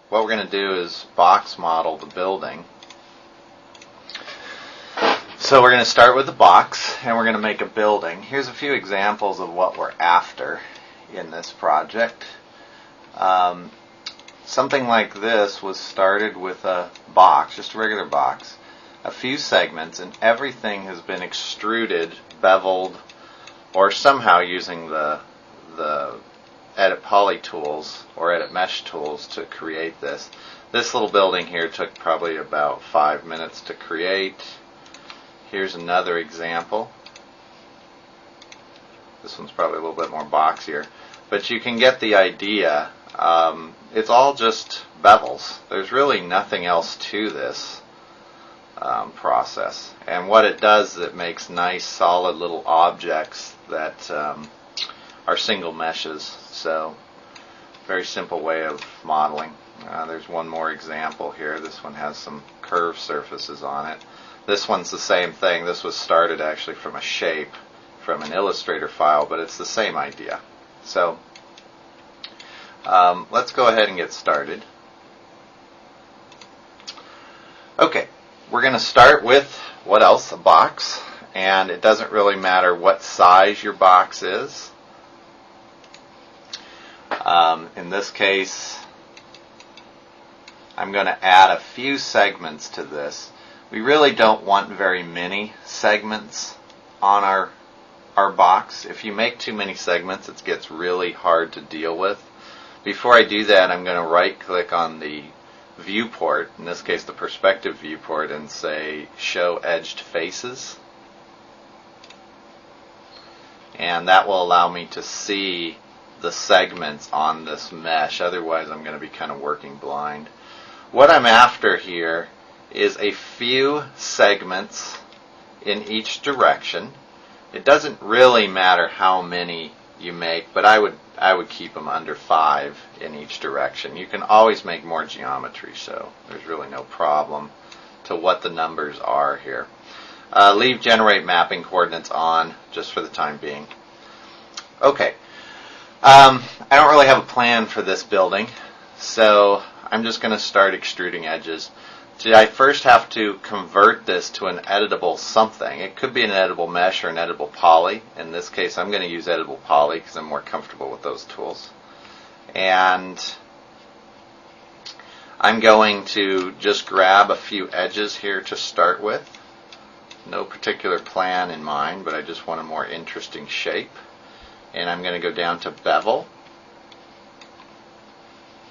what we're going to do is box model the building. So we're going to start with the box, and we're going to make a building. Here's a few examples of what we're after in this project. Something like this was started with a box, just a regular box, a few segments, and everything has been extruded, beveled, or somehow using the edit poly tools or edit mesh tools to create this. This little building here took probably about 5 minutes to create. Here's another example. This one's probably a little bit more boxier, but you can get the idea. It's all just bevels. There's really nothing else to this process. And what it does is it makes nice solid little objects that are single meshes. So very simple way of modeling. There's one more example here. This one has some curved surfaces on it. This one's the same thing. This was started actually from a shape from an Illustrator file, but it's the same idea. So let's go ahead and get started. Okay, we're going to start with, what else? A box. And it doesn't really matter what size your box is. In this case, I'm going to add a few segments to this. We really don't want very many segments on our box. If you make too many segments, it gets really hard to deal with. Before I do that, I'm going to right-click on the viewport, in this case the perspective viewport, and say Show Edged Faces. And that will allow me to see the segments on this mesh. Otherwise, I'm going to be kind of working blind. What I'm after here is a few segments in each direction. It doesn't really matter how many you make, but I would keep them under 5 in each direction. You can always make more geometry, so there's really no problem to what the numbers are here. Leave Generate Mapping Coordinates on just for the time being. Okay, I don't really have a plan for this building, so I'm just going to start extruding edges. So I first have to convert this to an editable something. It could be an editable mesh or an editable poly. In this case, I'm going to use editable poly because I'm more comfortable with those tools. And I'm going to just grab a few edges here to start with. No particular plan in mind, but I just want a more interesting shape. And I'm going to go down to Bevel.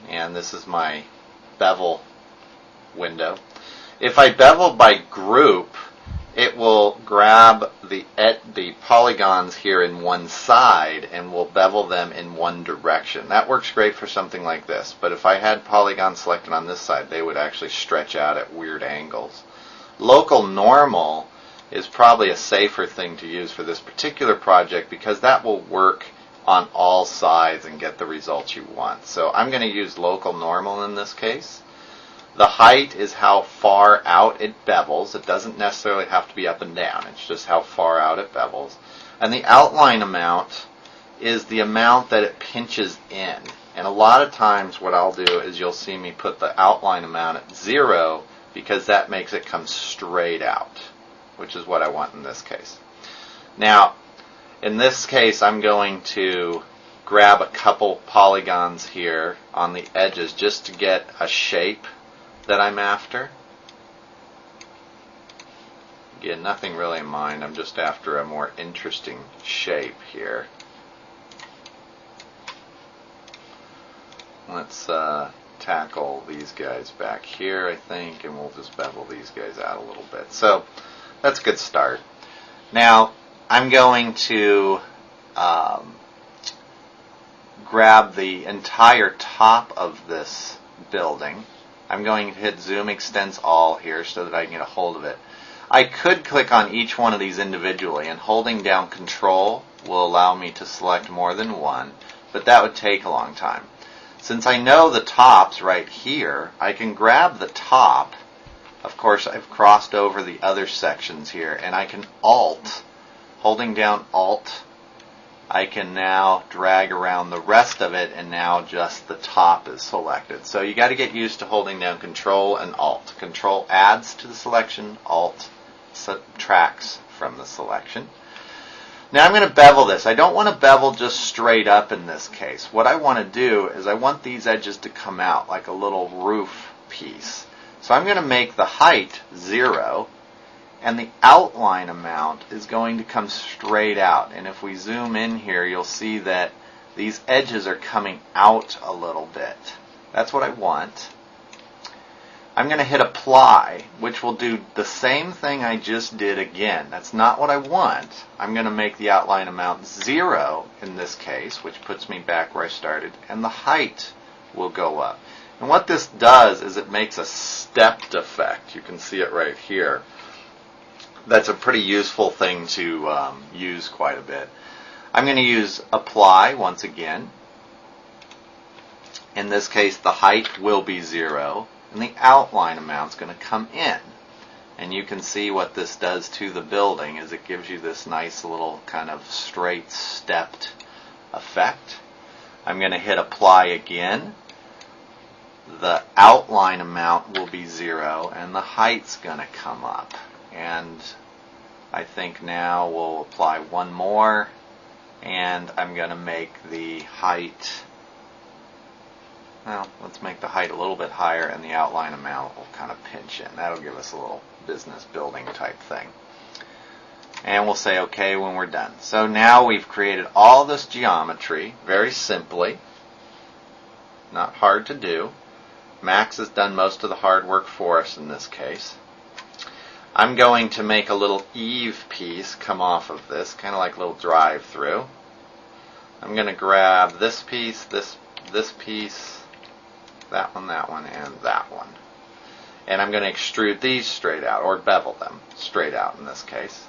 And this is my bevel window. If I bevel by group, it will grab the polygons here in one side and will bevel them in one direction. That works great for something like this, but if I had polygons selected on this side, they would actually stretch out at weird angles. Local normal is probably a safer thing to use for this particular project because that will work on all sides and get the results you want. So I'm going to use local normal in this case. The height is how far out it bevels. It doesn't necessarily have to be up and down. It's just how far out it bevels. And the outline amount is the amount that it pinches in. And a lot of times what I'll do is you'll see me put the outline amount at 0 because that makes it come straight out, which is what I want in this case. Now, in this case, I'm going to grab a couple polygons here on the edges just to get a shape that I'm after. Again, nothing really in mind. I'm just after a more interesting shape here. Let's tackle these guys back here, I think, and we'll just bevel these guys out a little bit. So that's a good start. Now, I'm going to grab the entire top of this building. I'm going to hit Zoom Extends All here so that I can get a hold of it. I could click on each one of these individually, and holding down Control will allow me to select more than one, but that would take a long time. Since I know the top's right here, I can grab the top. Of course, I've crossed over the other sections here, and I can Alt, holding down Alt, I can now drag around the rest of it, and now just the top is selected. So you got to get used to holding down Control and Alt. Control adds to the selection, Alt subtracts from the selection. Now I'm going to bevel this. I don't want to bevel just straight up in this case. What I want to do is I want these edges to come out like a little roof piece. So I'm going to make the height 0, and the outline amount is going to come straight out. And if we zoom in here, you'll see that these edges are coming out a little bit. That's what I want. I'm going to hit Apply, which will do the same thing I just did again. That's not what I want. I'm going to make the outline amount 0 in this case, which puts me back where I started, and the height will go up. And what this does is it makes a stepped effect. You can see it right here. That's a pretty useful thing to use quite a bit. I'm going to use Apply once again. In this case, the height will be 0, and the outline amount is going to come in. And you can see what this does to the building is it gives you this nice little kind of straight stepped effect. I'm going to hit Apply again. The outline amount will be 0, and the height's going to come up. And I think now we'll apply one more, and I'm going to make the height, well, let's make the height a little bit higher, and the outline amount will kind of pinch in. That'll give us a little business building type thing. And we'll say OK when we're done. So now we've created all this geometry very simply. Not hard to do. Max has done most of the hard work for us in this case. I'm going to make a little eave piece come off of this, kind of like a little drive-through. I'm going to grab this piece, this piece, that one, and that one. And I'm going to extrude these straight out, or bevel them straight out in this case.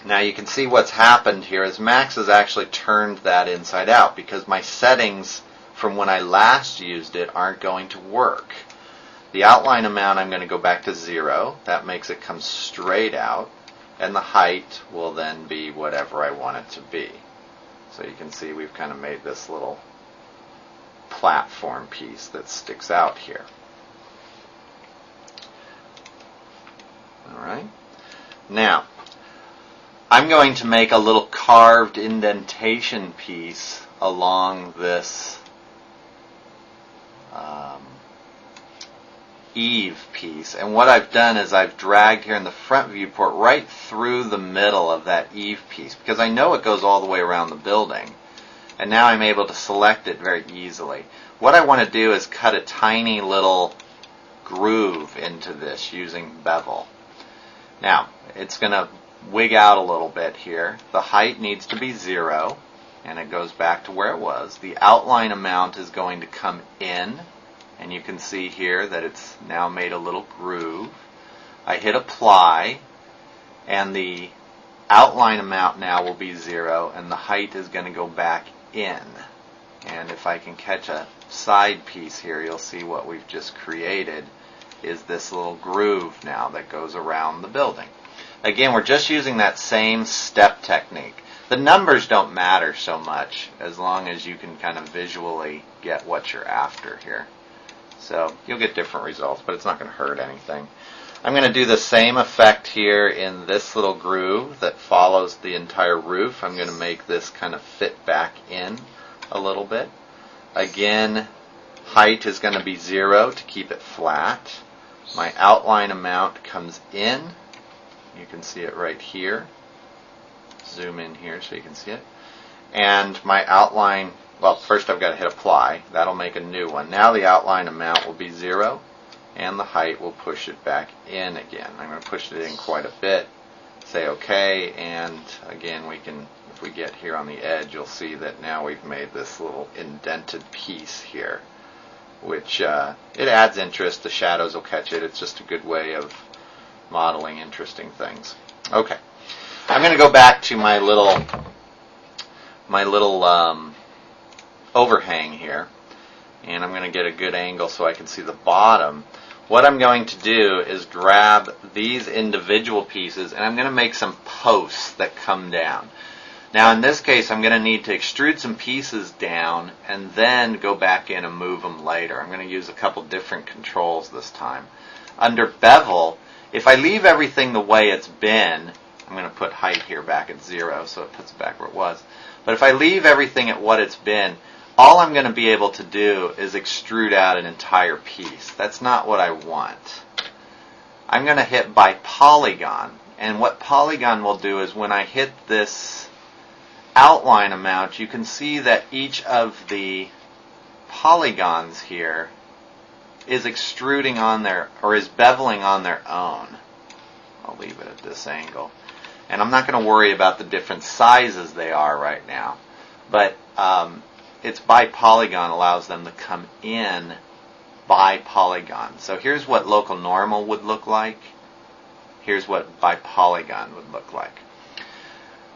Now you can see what's happened here is Max has actually turned that inside out because my settings from when I last used it aren't going to work. The outline amount I'm going to go back to 0. That makes it come straight out. And the height will then be whatever I want it to be. So you can see we've kind of made this little platform piece that sticks out here. Alright. Now, I'm going to make a little carved indentation piece along this eave piece, and what I've done is I've dragged here in the front viewport right through the middle of that eave piece because I know it goes all the way around the building, and now I'm able to select it very easily. What I want to do is cut a tiny little groove into this using bevel. Now it's going to wig out a little bit here. The height needs to be 0, and it goes back to where it was. The outline amount is going to come in, and you can see here that it's now made a little groove. I hit Apply, and the outline amount now will be 0, and the height is going to go back in. And if I can catch a side piece here, you'll see what we've just created is this little groove now that goes around the building. Again, we're just using that same step technique. The numbers don't matter so much as long as you can kind of visually get what you're after here. So you'll get different results, but it's not going to hurt anything. I'm going to do the same effect here in this little groove that follows the entire roof. I'm going to make this kind of fit back in a little bit. Again, height is going to be 0 to keep it flat. My outline amount comes in. You can see it right here. Zoom in here so you can see it. And my outline, well, first I've got to hit Apply. That'll make a new one. Now the outline amount will be 0, and the height will push it back in again. I'm going to push it in quite a bit. Say OK, and again we can, if we get here on the edge, you'll see that now we've made this little indented piece here, which it adds interest. The shadows will catch it. It's just a good way of modeling interesting things. Okay, I'm going to go back to my little overhang here, and I'm going to get a good angle so I can see the bottom. What I'm going to do is grab these individual pieces, and I'm going to make some posts that come down. Now in this case, I'm going to need to extrude some pieces down and then go back in and move them later. I'm going to use a couple different controls this time. Under bevel, if I leave everything the way it's been, I'm going to put height here back at 0 so it puts it back where it was. But if I leave everything at what it's been, all I'm going to be able to do is extrude out an entire piece. That's not what I want. I'm going to hit by polygon. And what polygon will do is when I hit this outline amount, you can see that each of the polygons here is extruding on their, or is beveling on their own. I'll leave it at this angle. And I'm not going to worry about the different sizes they are right now. But it's by polygon allows them to come in by polygon. So here's what local normal would look like. Here's what by polygon would look like.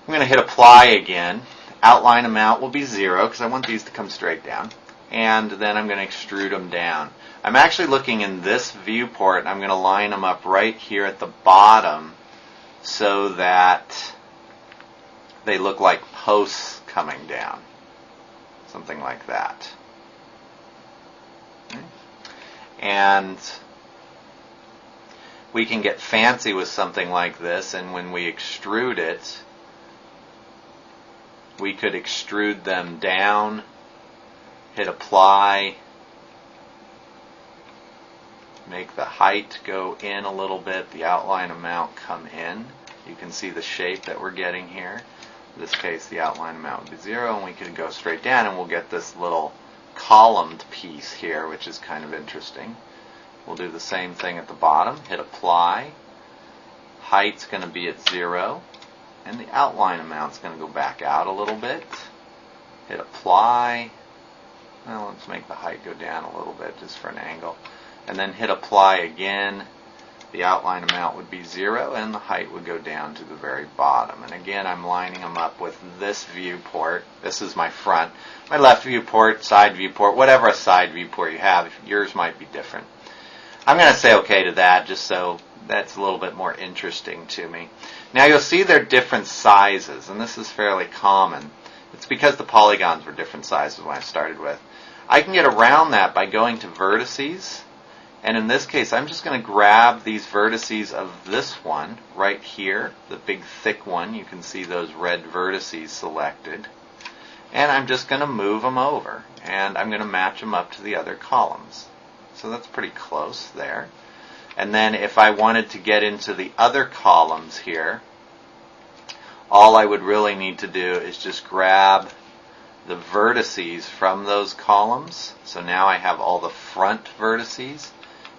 I'm going to hit apply again. Outline amount will be 0 because I want these to come straight down. And then I'm going to extrude them down. I'm actually looking in this viewport and I'm going to line them up right here at the bottom so that they look like posts coming down. Something like that. Okay. And we can get fancy with something like this, and when we extrude it, we could extrude them down, hit apply, make the height go in a little bit, the outline amount come in. You can see the shape that we're getting here. In this case, the outline amount would be 0, and we could go straight down, and we'll get this little columned piece here, which is kind of interesting. We'll do the same thing at the bottom. Hit apply. Height's going to be at 0, and the outline amount's going to go back out a little bit. Hit apply. Well, let's make the height go down a little bit just for an angle. And then hit apply again. The outline amount would be 0, and the height would go down to the very bottom. And again, I'm lining them up with this viewport. This is my front. My left viewport, side viewport, whatever a side viewport you have. Yours might be different. I'm going to say OK to that just so that's a little bit more interesting to me. Now you'll see they're different sizes, and this is fairly common. It's because the polygons were different sizes when I started with. I can get around that by going to vertices. And in this case, I'm just going to grab these vertices of this one right here, the big thick one. You can see those red vertices selected. And I'm just going to move them over. And I'm going to match them up to the other columns. So that's pretty close there. And then if I wanted to get into the other columns here, all I would really need to do is just grab the vertices from those columns. So now I have all the front vertices.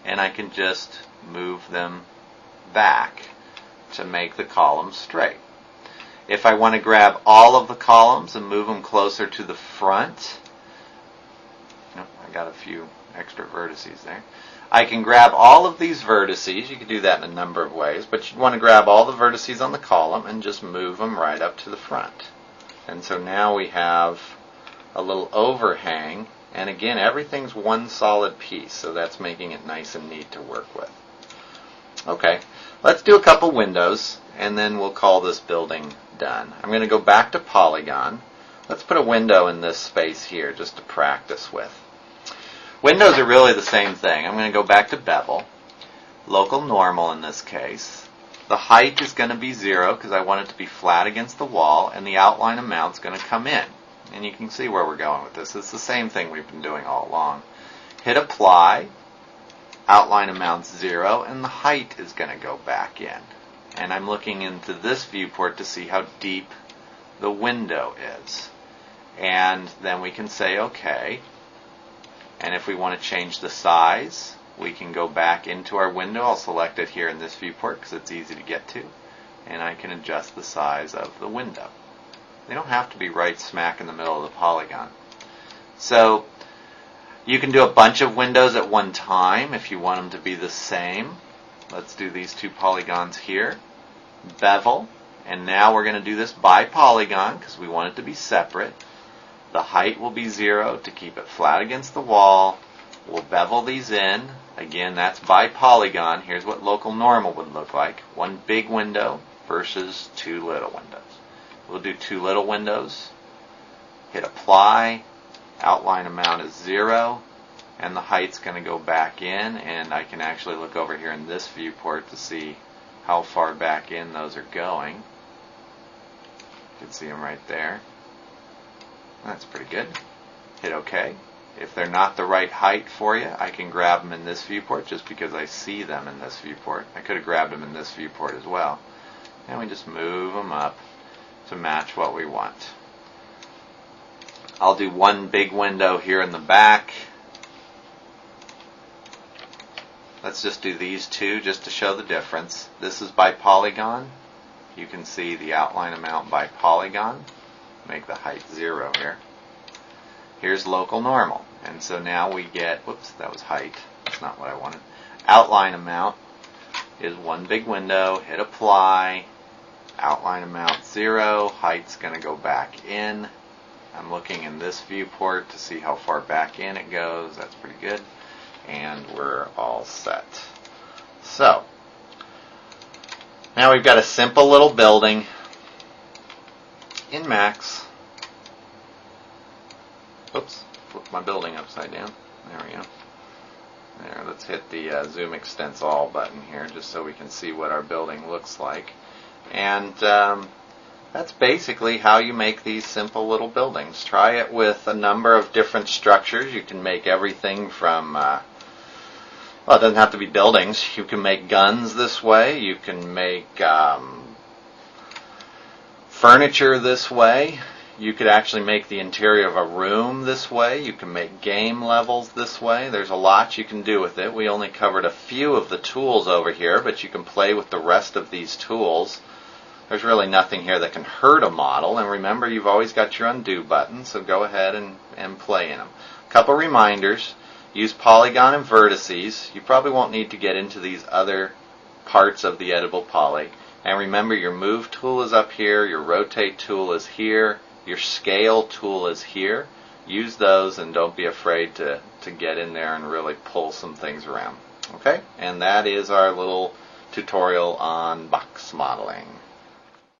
And I can just move them back to make the columns straight. If I want to grab all of the columns and move them closer to the front, I got a few extra vertices there. I can grab all of these vertices. You can do that in a number of ways, but you'd want to grab all the vertices on the column and just move them right up to the front. And so now we have a little overhang. And again, everything's one solid piece, so that's making it nice and neat to work with. Okay, let's do a couple windows, and then we'll call this building done. I'm going to go back to polygon. Let's put a window in this space here just to practice with. Windows are really the same thing. I'm going to go back to bevel. Local normal in this case. The height is going to be 0 because I want it to be flat against the wall, and the outline amount's going to come in. And you can see where we're going with this. It's the same thing we've been doing all along. Hit apply. Outline amount's 0, and the height is going to go back in. And I'm looking into this viewport to see how deep the window is. And then we can say OK. And if we want to change the size, we can go back into our window. I'll select it here in this viewport because it's easy to get to. And I can adjust the size of the window. They don't have to be right smack in the middle of the polygon. So you can do a bunch of windows at one time if you want them to be the same. Let's do these two polygons here. Bevel. And now we're going to do this by polygon because we want it to be separate. The height will be 0 to keep it flat against the wall. We'll bevel these in. Again, that's by polygon. Here's what local normal would look like. One big window versus two little windows. We'll do two little windows. Hit apply. Outline amount is 0. And the height's going to go back in. And I can actually look over here in this viewport to see how far back in those are going. You can see them right there. That's pretty good. Hit OK. If they're not the right height for you, I can grab them in this viewport just because I see them in this viewport. I could have grabbed them in this viewport as well. And we just move them up to match what we want. I'll do one big window here in the back. Let's just do these two just to show the difference. This is by polygon. You can see the outline amount by polygon. Make the height 0 here. Here's local normal. And so now we get, whoops, that was height. That's not what I wanted. Outline amount is one big window. Hit apply. Outline amount 0. Height's going to go back in. I'm looking in this viewport to see how far back in it goes. That's pretty good. And we're all set. So, now we've got a simple little building in Max. Oops, flipped my building upside down. There we go. There, let's hit the zoom extents all button here just so we can see what our building looks like. And that's basically how you make these simple little buildings. Try it with a number of different structures. You can make everything from, well, it doesn't have to be buildings. You can make guns this way. You can make furniture this way. You could actually make the interior of a room this way. You can make game levels this way. There's a lot you can do with it. We only covered a few of the tools over here, but you can play with the rest of these tools. There's really nothing here that can hurt a model. And remember, you've always got your undo button, so go ahead and play in them. A couple reminders. Use polygon and vertices. You probably won't need to get into these other parts of the editable poly. And remember, your move tool is up here, your rotate tool is here, your scale tool is here. Use those and don't be afraid to get in there and really pull some things around. Okay? And that is our little tutorial on box modeling.